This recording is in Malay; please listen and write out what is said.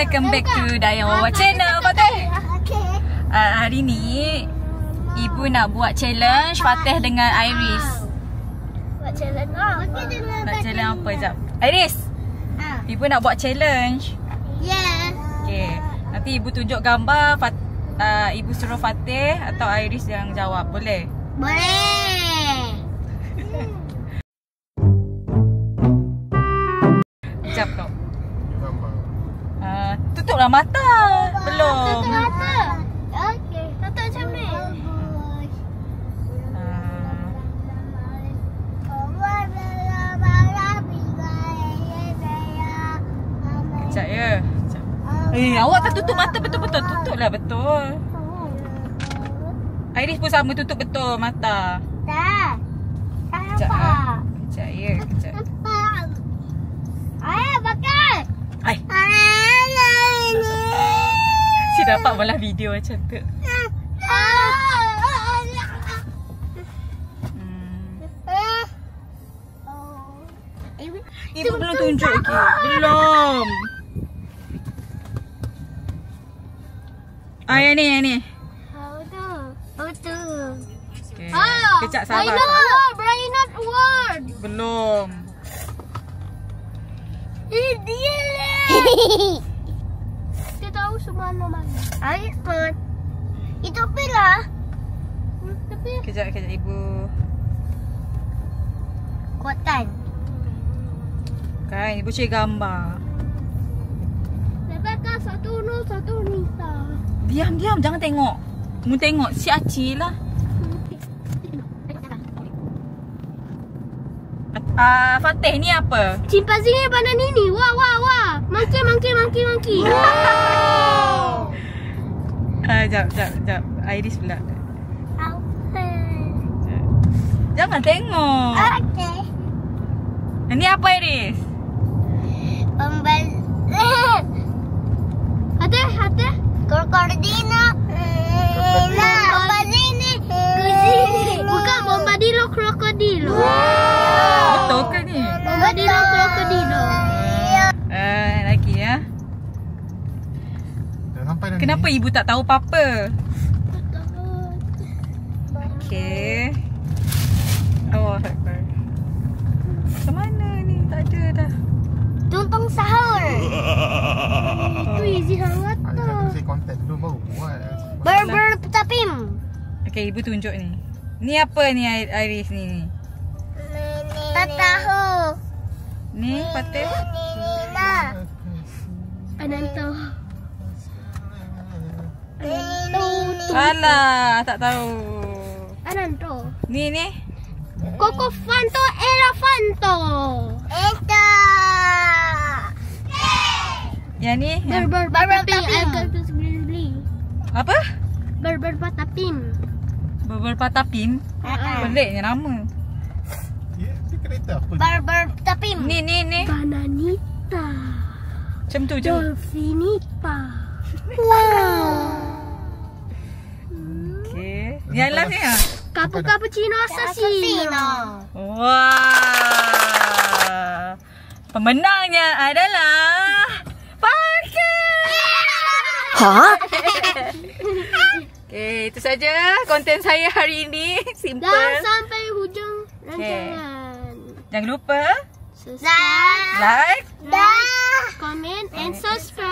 welcome back to Dayang Wawa channel, Fateh. Hari ni Ibu nak buat challenge Fateh dengan Iris. Buat challenge apa? Nak challenge apa? Sekejap Iris, Ibu nak buat challenge. Yes. Okay, nanti Ibu tunjuk gambar, Ibu suruh Fateh atau Iris yang jawab. Boleh? Boleh. Sekejap kau. Tutuplah mata. Belum. Tutup mata. Okey. Tutup macam ni. Sekejap ya. Awak tak tutup mata betul-betul. Tutuplah betul. Iris pun sama, tutup betul mata. Tak. Sekejap Sekejap ya. Sekejap. Ayah pakai. Hai. Si dapat malah video macam tu. Ibu belum tunjuk lagi. Belum. Yang ni. Betul. Okay. Kejap sabar. Brian not word. Belum. Dia. Dia tahu semua mana. Ayah pun. Itu bila? Tapi. Kejap Ibu. Kotan. Kan Ibu cari gambar. Rebecca satu Nur, satu Nisa. Diam, jangan tengok. Mu tengok si Aci lah. Fateh ni apa? Chimpanzee ni banan ini. Wah. Monkey. Wow. Jap. Iris pula. Jangan tengok. Okay. Ini apa Iris? Ada. Krokodilo. Bukan bombadilo krokodilo. Betul ke ni? Bombadilo krokodilo. Lagi ya. Kenapa Ibu tak tahu apa-apa? Okey. Allah Akbar. Ke mana ni? Tak ada dah. Tuntung sahur. Itu easy sangat tu. Saya konten dulu baru buat. Burger tapim. Okey, Ibu tunjuk ni. Ni apa ni Iris ni? Tak tahu. Ni Fateh. Ananto. Alah, tak tahu. Ananto. Ni. Coco Fanto Elefanto. Eta. Yang ni? Burger tapim. Apa? Burger tapim. Beberapa tapim. Peliknya nama. Dia kereta apa? Burger tapim. Ni. Bananita. Macam tu je. Dolfinita. Okey. Yang last ni ah. Cappuccino assassino. Wah. Pemenangnya adalah Fateh. Okey, itu saja konten saya hari ini. Simple. Dan sampai hujung rancangan. Jangan lupa Subscribe, like, comment and subscribe.